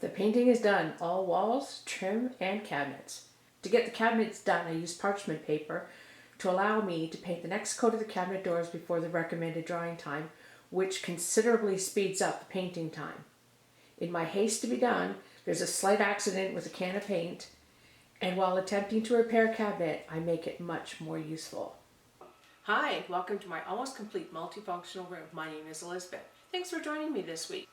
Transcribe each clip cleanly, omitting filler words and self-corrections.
The painting is done, all walls, trim, and cabinets. To get the cabinets done, I used parchment paper to allow me to paint the next coat of the cabinet doors before the recommended drying time, which considerably speeds up the painting time. In my haste to be done, there's a slight accident with a can of paint, and while attempting to repair a cabinet, I make it much more useful. Hi, welcome to my almost complete multifunctional room. My name is Elizabeth. Thanks for joining me this week.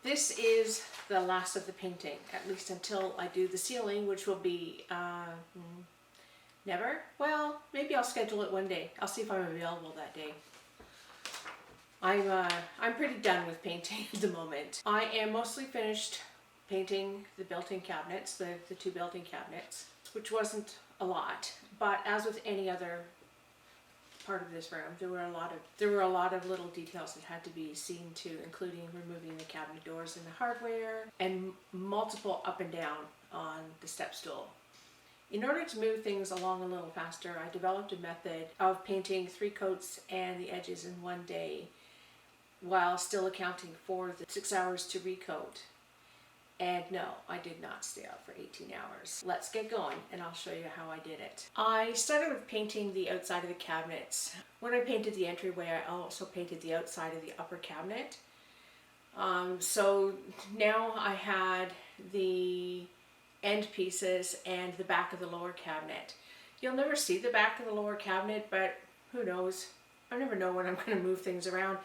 This is the last of the painting, at least until I do the ceiling, which will be never. Well, maybe I'll schedule it one day. I'll see if I'm available that day. I'm pretty done with painting at the moment. I am mostly finished painting the built-in cabinets, the two built-in cabinets, which wasn't a lot, but as with any other part of this room, there were a lot of little details that had to be seen to, including removing the cabinet doors and the hardware, and multiple up and down on the step stool. In order to move things along a little faster, I developed a method of painting 3 coats and the edges in one day, while still accounting for the 6 hours to recoat. And no, I did not stay out for 18 hours. Let's get going and I'll show you how I did it. I started with painting the outside of the cabinets. When I painted the entryway, I also painted the outside of the upper cabinet. So now I had the end pieces and the back of the lower cabinet. You'll never see the back of the lower cabinet, but who knows? I never know when I'm going to move things around.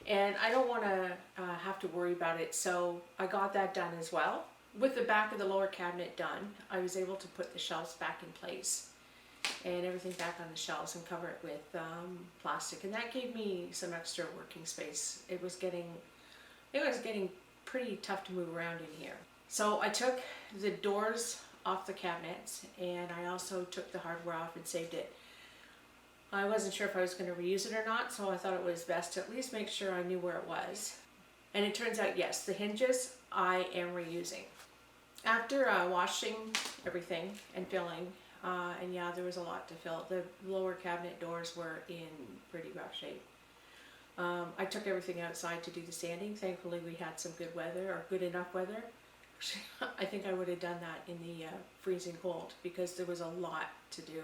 And I don't want to have to worry about it, so I got that done as well. With the back of the lower cabinet done, I was able to put the shelves back in place and everything back on the shelves and cover it with plastic, and that gave me some extra working space. It was getting pretty tough to move around in here. So I took the doors off the cabinets, and I also took the hardware off and saved it. I wasn't sure if I was going to reuse it or not, so I thought it was best to at least make sure I knew where it was. And it turns out, yes, the hinges I am reusing. After washing everything and filling, and yeah, there was a lot to fill. The lower cabinet doors were in pretty rough shape. I took everything outside to do the sanding. Thankfully, we had some good weather, or good enough weather. I think I would have done that in the freezing cold, because there was a lot to do.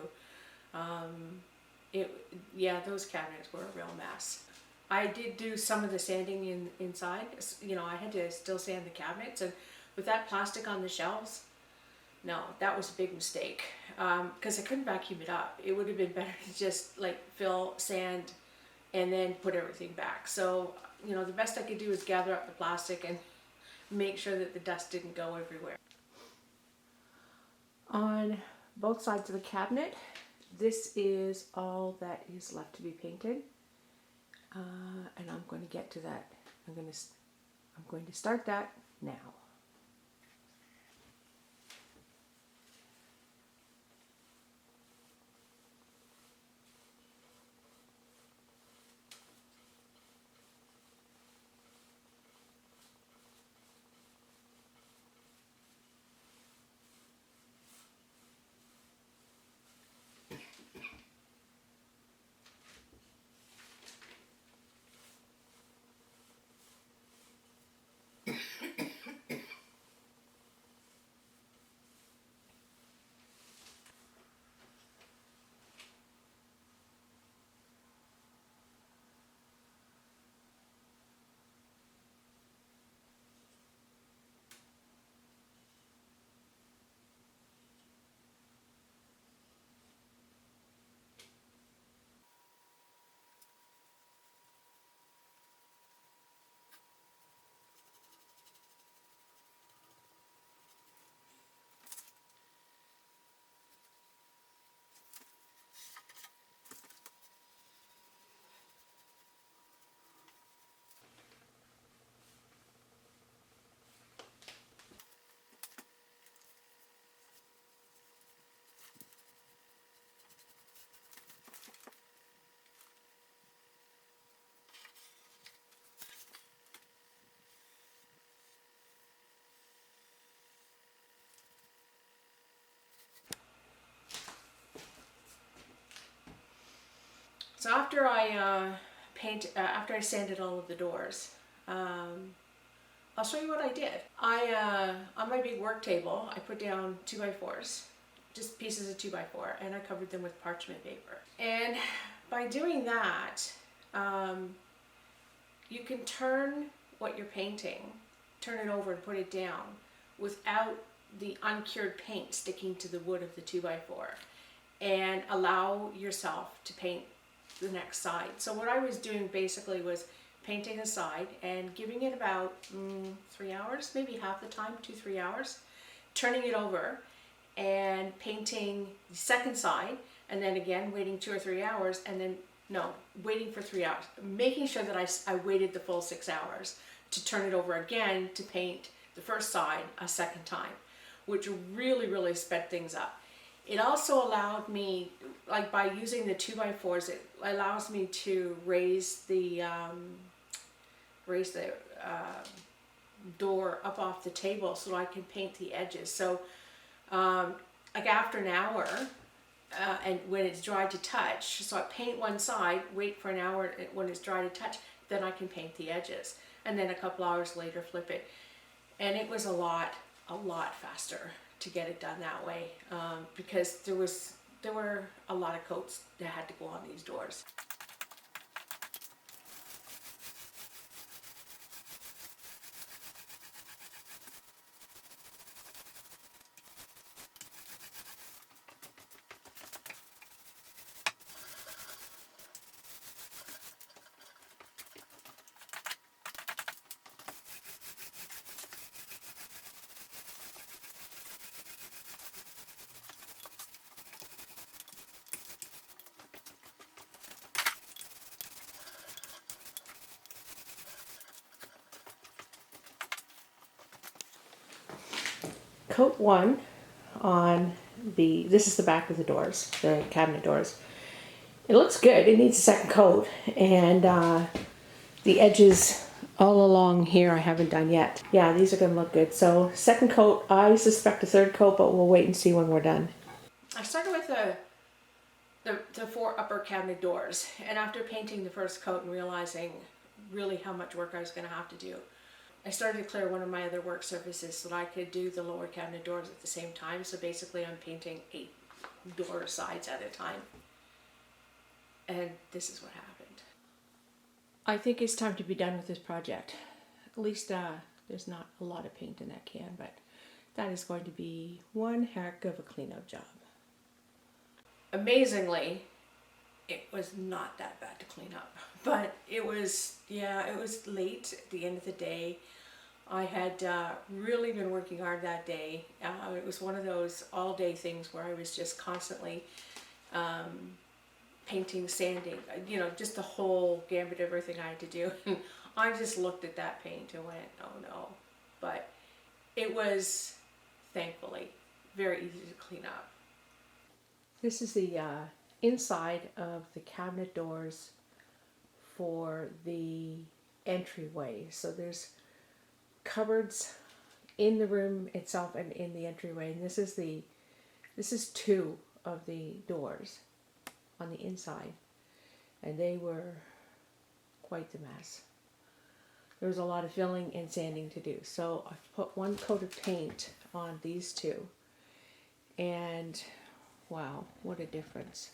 Those cabinets were a real mess. I did do some of the sanding inside. You know, I had to still sand the cabinets, and with that plastic on the shelves, no, that was a big mistake, because I couldn't vacuum it up. It would have been better to just like fill, sand, and then put everything back. So, you know, the best I could do was gather up the plastic and make sure that the dust didn't go everywhere. On both sides of the cabinet, this is all that is left to be painted, and I'm going to get to that. I'm going to start that now. So after I sanded all of the doors, I'll show you what I did. On my big work table, I put down 2x4s, just pieces of 2x4, and I covered them with parchment paper. And by doing that, you can turn what you're painting, turn it over and put it down without the uncured paint sticking to the wood of the 2x4, and allow yourself to paint the next side. So what I was doing basically was painting a side and giving it about 3 hours, maybe half the time, 2-3 hours, turning it over and painting the second side, and then again waiting 2 or 3 hours, and then waiting for 3 hours, making sure that I waited the full 6 hours to turn it over again to paint the first side a second time, which really sped things up. It also allowed me, like by using the 2x4s, it allows me to raise the door up off the table so I can paint the edges. So like after an hour, and when it's dry to touch, so I paint one side, wait for an hour when it's dry to touch, then I can paint the edges, and then a couple hours later flip it. And it was a lot faster to get it done that way, because there were a lot of coats that had to go on these doors. Coat one on this is the back of the doors, the cabinet doors. It looks good. It needs a second coat, and the edges all along here I haven't done yet. Yeah, these are going to look good. So second coat, I suspect a third coat, but we'll wait and see when we're done. I started with the 4 upper cabinet doors, and after painting the first coat and realizing really how much work I was going to have to do, I started to clear one of my other work surfaces so that I could do the lower cabinet doors at the same time. So basically I'm painting 8 door sides at a time. And this is what happened. I think it's time to be done with this project. At least there's not a lot of paint in that can, but that is going to be one heck of a cleanup job. Amazingly, it was not that bad to clean up, but it was late at the end of the day. I had really been working hard that day. It was one of those all-day things where I was just constantly painting, sanding, just the whole gambit of everything I had to do. And I just looked at that paint and went, oh no. But it was, thankfully, very easy to clean up. This is the inside of the cabinet doors for the entryway. So there's cupboards in the room itself and in the entryway, and this is 2 of the doors on the inside, and they were quite the mess. There was a lot of filling and sanding to do. So I've put 1 coat of paint on these 2, and wow, what a difference.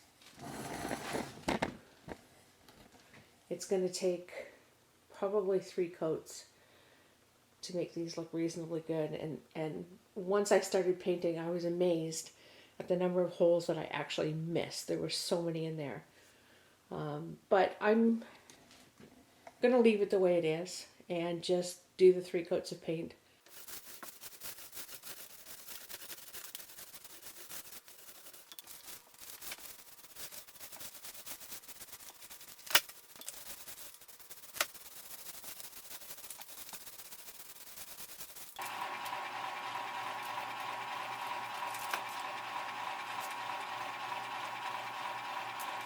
It's going to take probably 3 coats to make these look reasonably good, and once I started painting, I was amazed at the number of holes that I actually missed. There were so many in there, but I'm gonna leave it the way it is and just do the 3 coats of paint.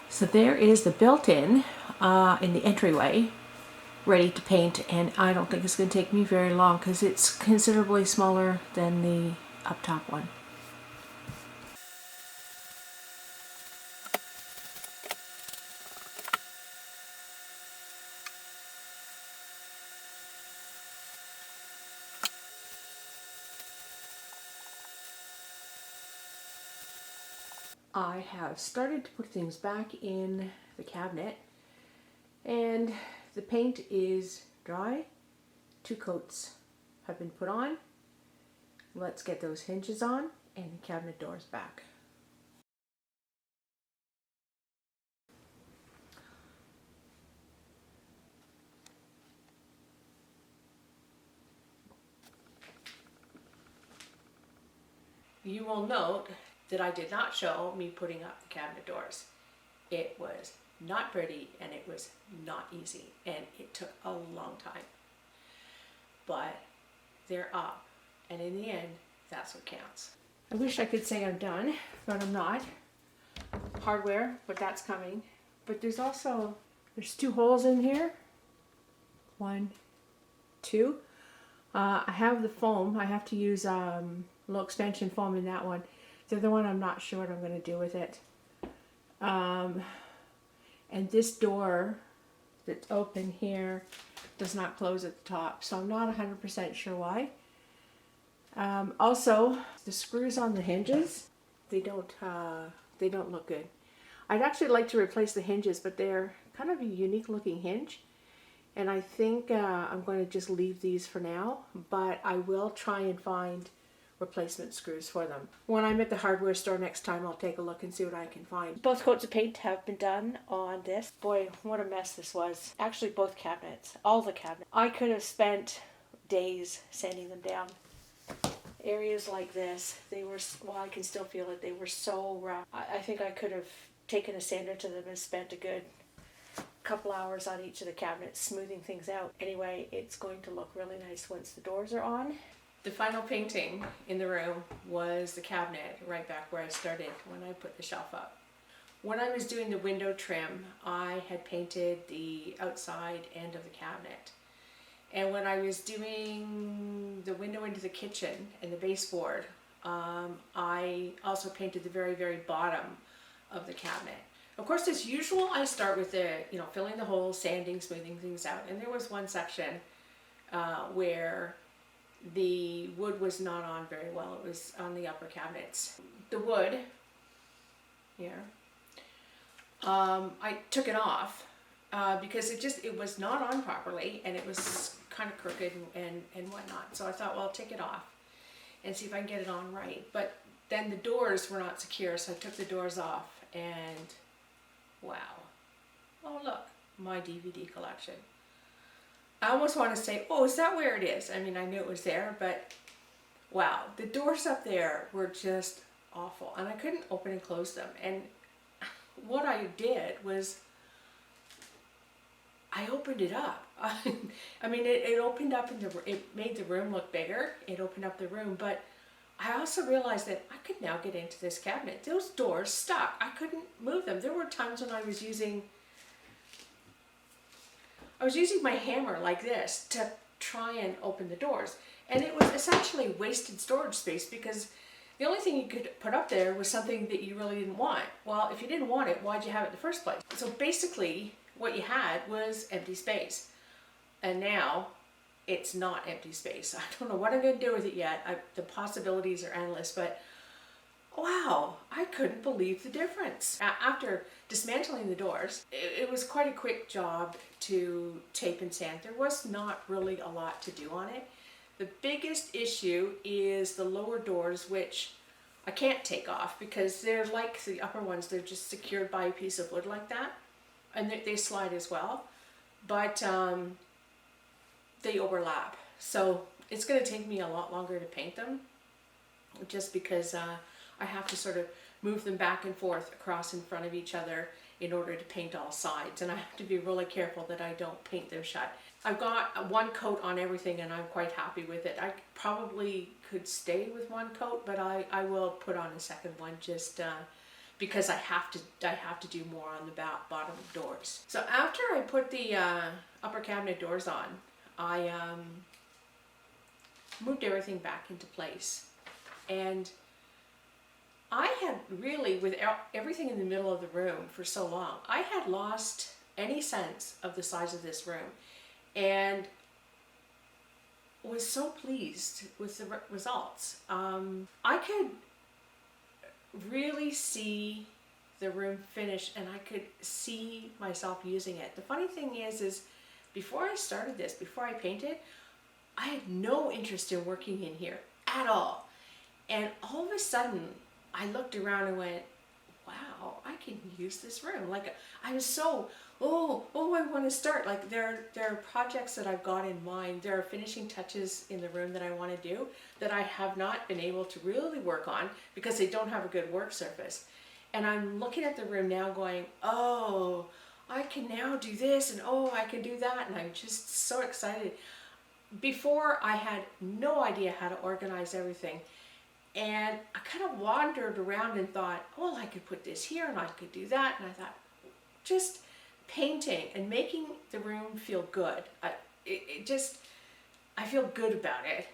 So there is the built-in in the entryway, ready to paint, and I don't think it's going to take me very long because it's considerably smaller than the up top one. I have started to put things back in the cabinet, and the paint is dry. 2 coats have been put on. Let's get those hinges on and the cabinet doors back. You will note that I did not show me putting up the cabinet doors. It was not pretty and it was not easy, and it took a long time. But they're up, and in the end, that's what counts. I wish I could say I'm done, but I'm not. Hardware, but that's coming. But there's 2 holes in here. 1, 2. I have the foam. I have to use little extension foam in that one. The other one, I'm not sure what I'm going to do with it. And this door that's open here does not close at the top, so I'm not 100% sure why. Also, the screws on the hinges, they don't look good. I'd actually like to replace the hinges, but they're kind of a unique looking hinge. And I think I'm going to just leave these for now, but I will try and find replacement screws for them. When I'm at the hardware store next time, I'll take a look and see what I can find. Both coats of paint have been done on this. Boy, what a mess this was. Actually, both cabinets, all the cabinets. I could have spent days sanding them down. Areas like this, they were, well, I can still feel it, they were so rough. I think I could have taken a sander to them and spent a good couple hours on each of the cabinets smoothing things out. Anyway, it's going to look really nice once the doors are on. The final painting in the room was the cabinet right back where I started when I put the shelf up. When I was doing the window trim, I had painted the outside end of the cabinet. And when I was doing the window into the kitchen and the baseboard, I also painted the very, very bottom of the cabinet. Of course, as usual, I start with filling the holes, sanding, smoothing things out. And there was one section where the wood was not on very well. It was on the upper cabinets. The wood here, I took it off because it was not on properly, and it was kind of crooked and whatnot. So I thought, well, I'll take it off and see if I can get it on right. But then the doors were not secure, so I took the doors off, and wow. Oh, look, my DVD collection. I almost want to say, oh, is that where it is? I mean, I knew it was there, but wow, the doors up there were just awful, and I couldn't open and close them. And what I did was I opened it up. I mean, it opened up, it made the room look bigger. It opened up the room, but I also realized that I could now get into this cabinet. Those doors stuck. I couldn't move them. There were times when I was using my hammer like this to try and open the doors. And it was essentially wasted storage space, because the only thing you could put up there was something that you really didn't want. Well, if you didn't want it, why'd you have it in the first place? So basically, what you had was empty space. And now it's not empty space. I don't know what I'm going to do with it yet. The possibilities are endless, but wow, I couldn't believe the difference. After dismantling the doors, it was quite a quick job to tape and sand. There was not really a lot to do on it. The biggest issue is the lower doors, which I can't take off because they're like the upper ones. They're just secured by a piece of wood like that, and they slide as well, but they overlap. So it's going to take me a lot longer to paint them, just because I have to sort of move them back and forth across in front of each other in order to paint all sides, and I have to be really careful that I don't paint them shut. I've got one coat on everything and I'm quite happy with it. I probably could stay with one coat, but I will put on a second one just because I have to do more on the bottom doors. So after I put the upper cabinet doors on, I moved everything back into place, and I had really, with everything in the middle of the room for so long, I had lost any sense of the size of this room, and was so pleased with the results. I could really see the room finished, and I could see myself using it. The funny thing is before I started this, before I painted, I had no interest in working in here at all. And all of a sudden, I looked around and went, wow, I can use this room. Like, I was so, I want to start. Like, there are projects that I've got in mind. There are finishing touches in the room that I want to do that I have not been able to really work on because they don't have a good work surface. And I'm looking at the room now going, oh, I can now do this, and oh, I can do that. And I'm just so excited. Before, I had no idea how to organize everything. And I kind of wandered around and thought, well, I could put this here and I could do that. And I thought, just painting and making the room feel good. I feel good about it.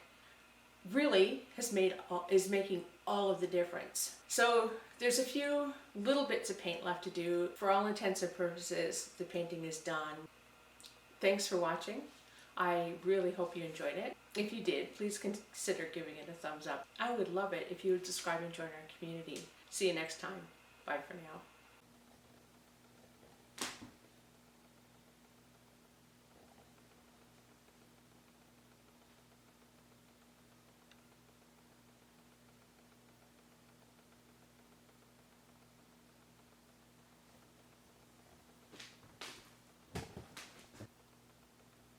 Really is making all of the difference. So there's a few little bits of paint left to do. For all intents and purposes, the painting is done. Thanks for watching. I really hope you enjoyed it. If you did, please consider giving it a thumbs up. I would love it if you would subscribe and join our community. See you next time. Bye for now.